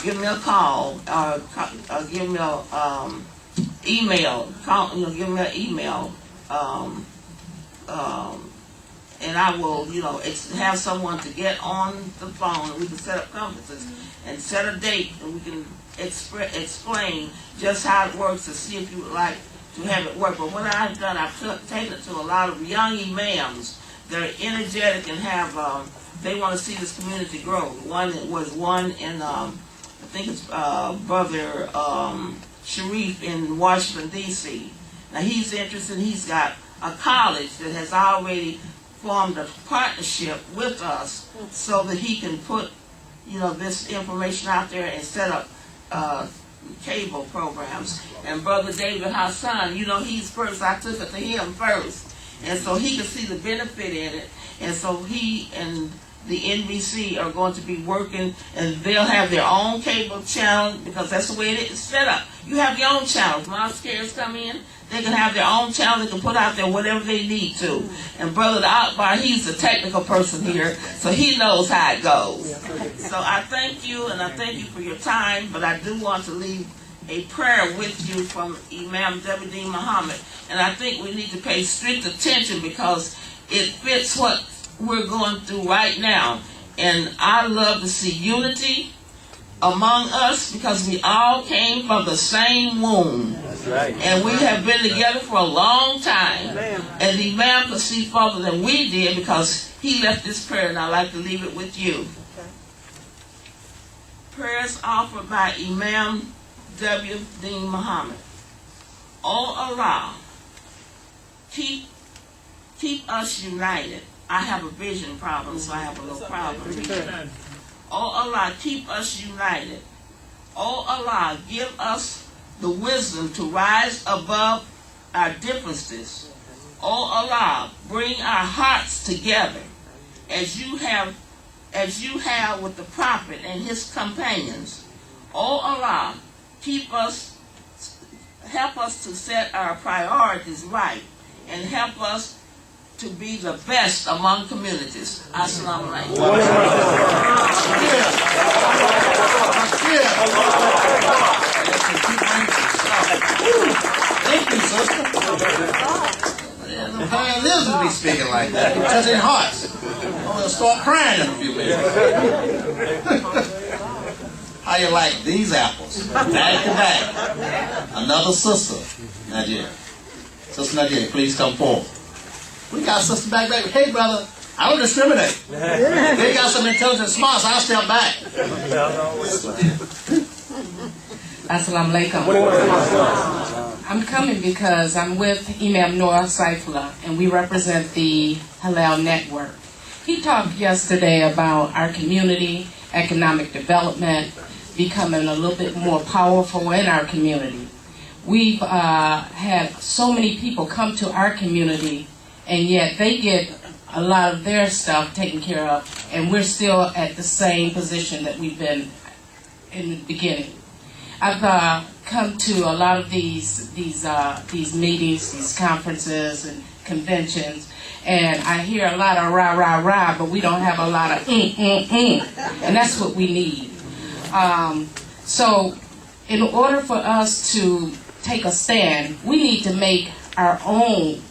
give me a call or give me a email. Give me an email, and I will, have someone to get on the phone, and we can set up conferences and set a date, and we can explain just how it works to see if you would like to have it work. But what I've done, I've taken it to a lot of young imams that are energetic and have, they want to see this community grow. One in, I think it's Brother Sharif in Washington, D.C. Now he's interested, he's got a college that has already formed a partnership with us so that he can put, this information out there and set up cable programs. And Brother David Hassan, he's first. I took it to him first. And so he can see the benefit in it. And so he and the NBC are going to be working, and they'll have their own cable channel, because that's the way it is set up. You have your own channels. Mosque carers come in, they can have their own channel, they can put out there whatever they need to. And Brother Akbar, he's the technical person here, so he knows how it goes. So I thank you, and I thank you for your time, but I do want to leave a prayer with you from Imam W. D. Muhammad. And I think we need to pay strict attention because it fits what we're going through right now. And I love to see unity among us because we all came from the same womb. That's right. And we have been together for a long time. And the Imam could see further than we did because he left this prayer, and I'd like to leave it with you. Prayers offered by Imam W. D. Muhammad. Oh Allah, keep us united. I have a vision problem, so I have a little problem. Oh Allah, keep us united. Oh Allah, give us the wisdom to rise above our differences. Oh Allah, bring our hearts together as you have with the Prophet and his companions. Oh Allah, help us to set our priorities right and help us to be the best among communities. Assalamu alaikum. Thank you, sister. The pioneers will be speaking like that. Touching hearts. I'm going to start crying in a few minutes. How you like these apples? Back to back. Another sister, Nigeria. Sister Nigeria, please come forward. We got sister back. Hey, brother, I don't discriminate. They got some intelligent smarts, I'll step back. Assalamu alaikum. I'm coming because I'm with Imam Noor Saifullah, and we represent the Halal Network. He talked yesterday about our community, economic development, becoming a little bit more powerful in our community. We've had so many people come to our community, and yet they get a lot of their stuff taken care of, and we're still at the same position that we've been in the beginning. I've come to a lot of these meetings, these conferences and conventions, and I hear a lot of rah, rah, rah, but we don't have a lot of and that's what we need. So in order for us to take a stand, we need to make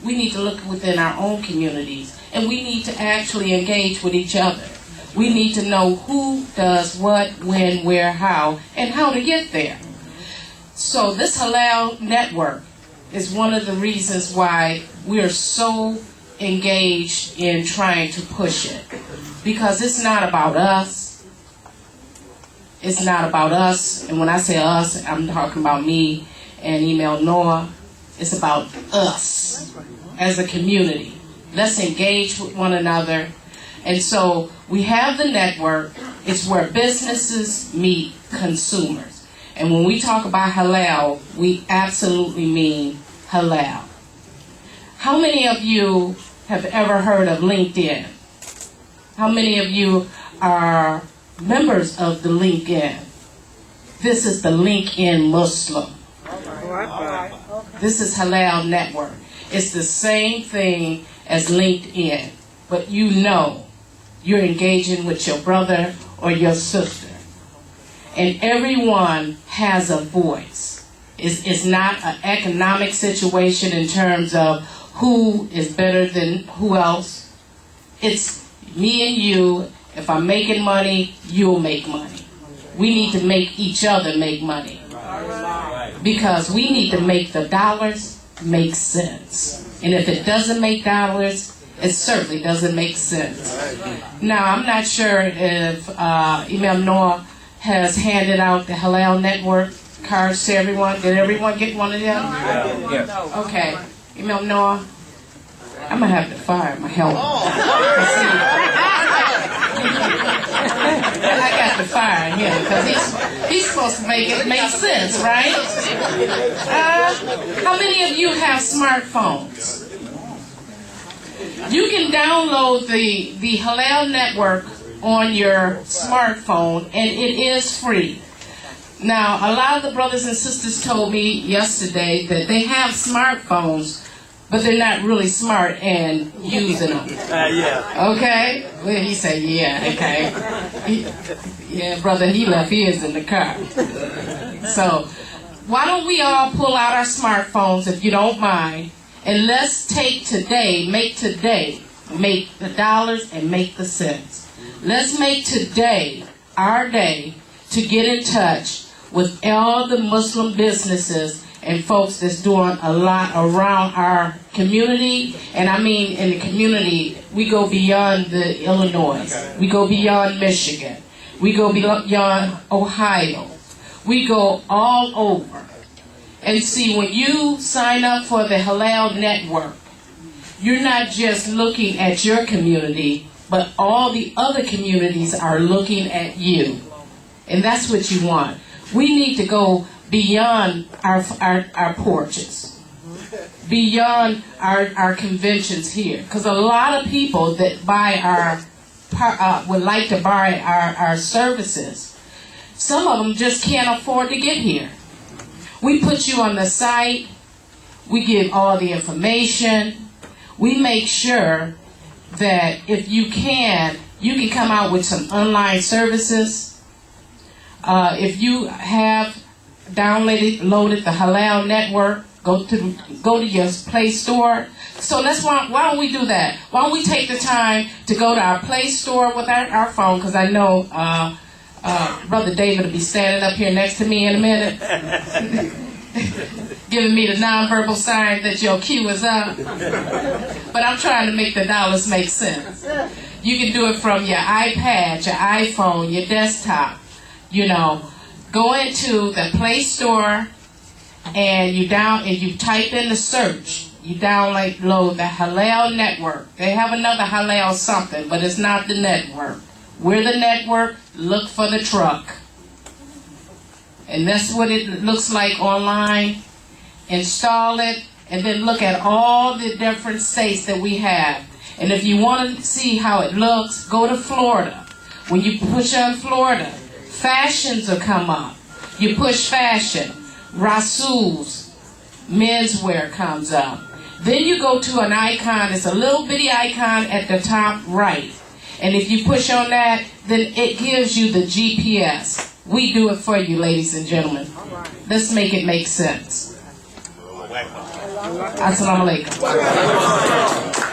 we need to look within our own communities, and we need to actually engage with each other. We need to know who does what, when, where, how, and how to get there. So this Halal Network is one of the reasons why we're so engaged in trying to push it. Because it's not about us. It's not about us. And when I say us, I'm talking about me and Email Noah. It's about us as a community. Let's engage with one another. And so we have the network. It's where businesses meet consumers. And when we talk about halal, we absolutely mean halal. How many of you have ever heard of LinkedIn? How many of you are members of the LinkedIn? This is the LinkedIn Muslim. This is Halal Network. It's the same thing as LinkedIn, but you know you're engaging with your brother or your sister. and everyone has a voice. It's not an economic situation in terms of who is better than who else. It's me and you. If I'm making money, you'll make money. We need to make each other make money. Because we need to make the dollars make sense. And if it doesn't make dollars, it certainly doesn't make sense. Now, I'm not sure if Imam Noah has handed out the Halal Network cards to everyone. Did everyone get one of them? Yes. Okay. Imam Noah, I'm going to have to fire my help. I got to fire him because he's supposed to make it make sense, right? How many of you have smartphones? You can download the Halal Network on your smartphone, and it is free. Now, a lot of the brothers and sisters told me yesterday that they have smartphones, but they're not really smart and using them. Yeah. Okay? Well, he said, yeah, okay. Yeah, brother, he left his in the car. So, why don't we all pull out our smartphones, if you don't mind, and let's make today, make the dollars and make the cents. Let's make today our day to get in touch with all the Muslim businesses and folks that's doing a lot around our community. And I mean, in the community, we go beyond the Illinois. We go beyond Michigan. We go beyond Ohio. We go all over. And see, when you sign up for the Halal Network, you're not just looking at your community, but all the other communities are looking at you. And that's what you want. We need to go beyond our porches, beyond our conventions here. Because a lot of people that buy would like to buy our services, some of them just can't afford to get here. We put you on the site. We give all the information. We make sure that if you can come out with some online services. If you have downloaded the Halal Network, go to your Play Store. So why don't we do that? Why don't we take the time to go to our Play Store with our phone? Because I know Brother David will be standing up here next to me in a minute, giving me the nonverbal sign that your queue is up. But I'm trying to make the dollars make sense. You can do it from your iPad, your iPhone, your desktop. You know, go into the Play Store and you type in the search. You download the Halal Network. They have another Halal something, but it's not the network. We're the network. Look for the truck. And that's what it looks like online. Install it, and then look at all the different states that we have. And if you want to see how it looks, go to Florida. When you push on Florida, fashions will come up. You push fashion, Rasul's menswear comes up. Then you go to an icon, it's a little bitty icon at the top right. And if you push on that, then it gives you the GPS. We do it for you, ladies and gentlemen. Let's make it make sense. Assalamu alaikum.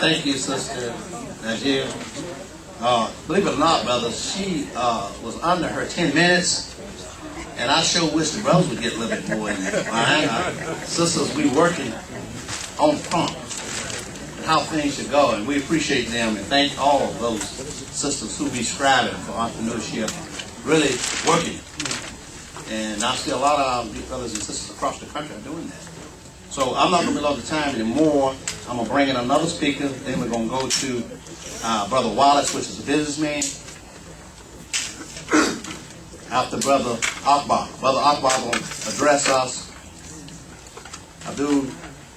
Thank you, Sister Najir. Believe it or not, brothers, she was under her 10 minutes, and I sure wish the brothers would get a little bit more in there. Sisters, we working on prompt and how things should go, and we appreciate them and thank all of those sisters who be striving for entrepreneurship, really working. And I see a lot of our brothers and sisters across the country are doing that. So I'm not going to be long the time anymore. I'm going to bring in another speaker. Then we're going to go to Brother Wallace, which is a businessman. After Brother Akbar. Brother Akbar is going to address us. Abdul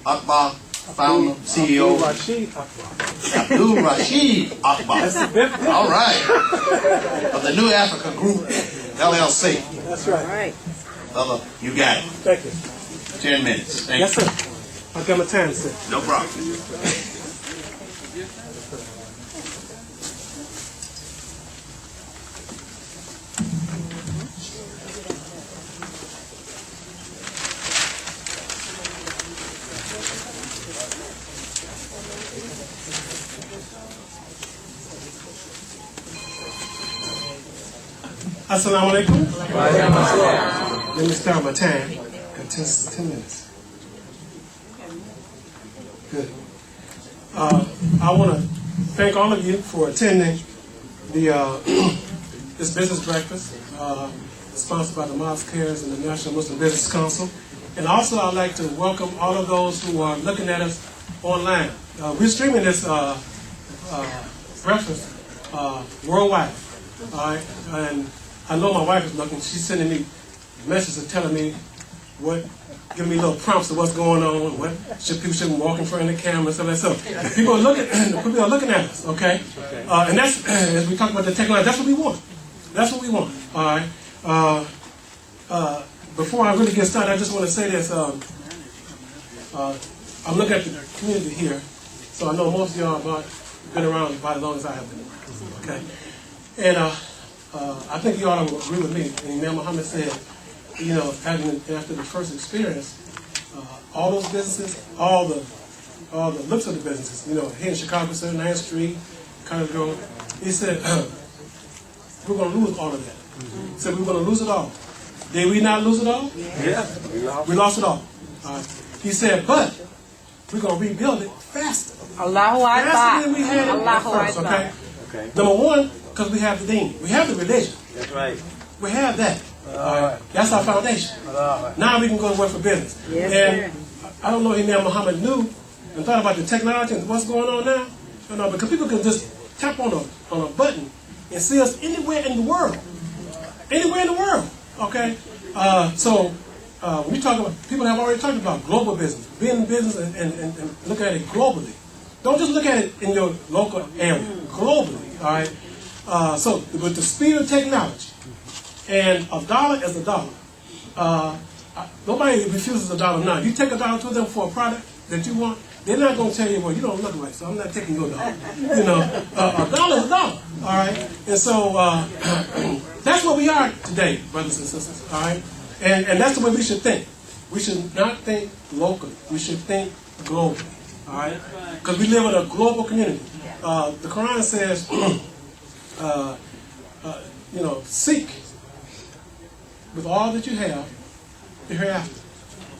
Akbar, founder, CEO. Abdul Rashid Akbar. All right. Of the New Africa Group, LLC. That's right. Brother, you got it. Thank you. 10 minutes. Thank Yes, you. sir. I'll give him a 10, sir. No problem. Assalamu alaikum. Let me start my time. Got 10 minutes. Good. I want to thank all of you for attending the this business breakfast sponsored by the Mosque Cares and the National Muslim Business Council. And also I'd like to welcome all of those who are looking at us online. We're streaming this breakfast worldwide. All right? And I know my wife is looking. She's sending me messages telling me giving me little prompts of what's going on, what people shouldn't walk in front of the camera, and stuff like that. So people are looking at us, okay? And that's, as we talk about the technology, that's what we want. That's what we want, all right? Before I really get started, I just want to say this. I'm looking at the community here, so I know most of y'all have been around about as long as I have been around, okay? And I think you all will agree with me. And Imam Muhammad said, you know, after the first experience, all those businesses, all the looks of the businesses, you know, here in Chicago, 9th Street, College Road, he said, we're going to lose all of that. He said, we're going to lose it all. Did we not lose it all? Yeah. We lost it all. He said, but we're going to rebuild it faster. Allahu Faster Akbar. than we had it at first, okay? Number one, because we have the deen. We have the religion. That's right. We have that. That's our foundation. Now we can go to work for business. Yes, and I don't know if Imam Muhammad knew and thought about the technology and what's going on now. You know, because people can just tap on a button and see us anywhere in the world. Anywhere in the world. Okay? So when we talk about, people have already talked about global business, being in business and look at it globally. Don't just look at it in your local area. Globally. All right? So with the speed of technology, and a dollar is a dollar. Nobody refuses a dollar now. You take a dollar to them for a product that you want, they're not going to tell you, well, you don't look right, so I'm not taking your dollar. You know, a dollar is a dollar. All right? And so that's what we are today, brothers and sisters. All right? And that's the way we should think. We should not think locally. We should think globally. All right? Because we live in a global community. The Quran says, you know, seek with all that you have the hereafter.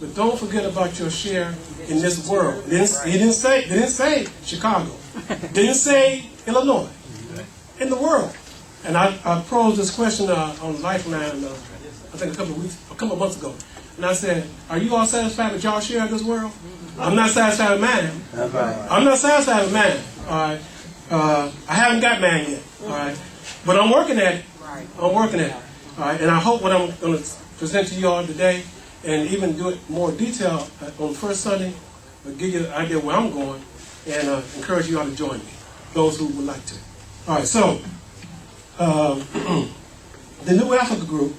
But don't forget about your share in this world. He didn't say Chicago. Didn't say Illinois. In the world. And I posed this question on Lifeline, I think a couple of months ago. And I said, are you all satisfied with y'all share of this world? I'm not satisfied with mine. I'm not satisfied with mine. All right. I haven't got mine yet. All right. But I'm working at it. I'm working at it. All right. And I hope what I'm going to present to you all today, and even do it more detail on the first Sunday, will give you an idea where I'm going, and encourage you all to join me, those who would like to. All right. So the New Africa Group,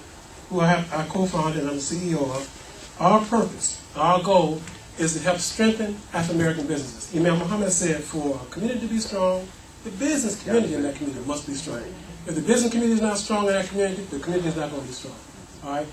who I co-founded and I'm the CEO of, our purpose, our goal is to help strengthen African American businesses. Imam Muhammad said, for a community to be strong, the business community in that community must be strong. If the business community is not strong in that community, the community is not going to be strong. All right?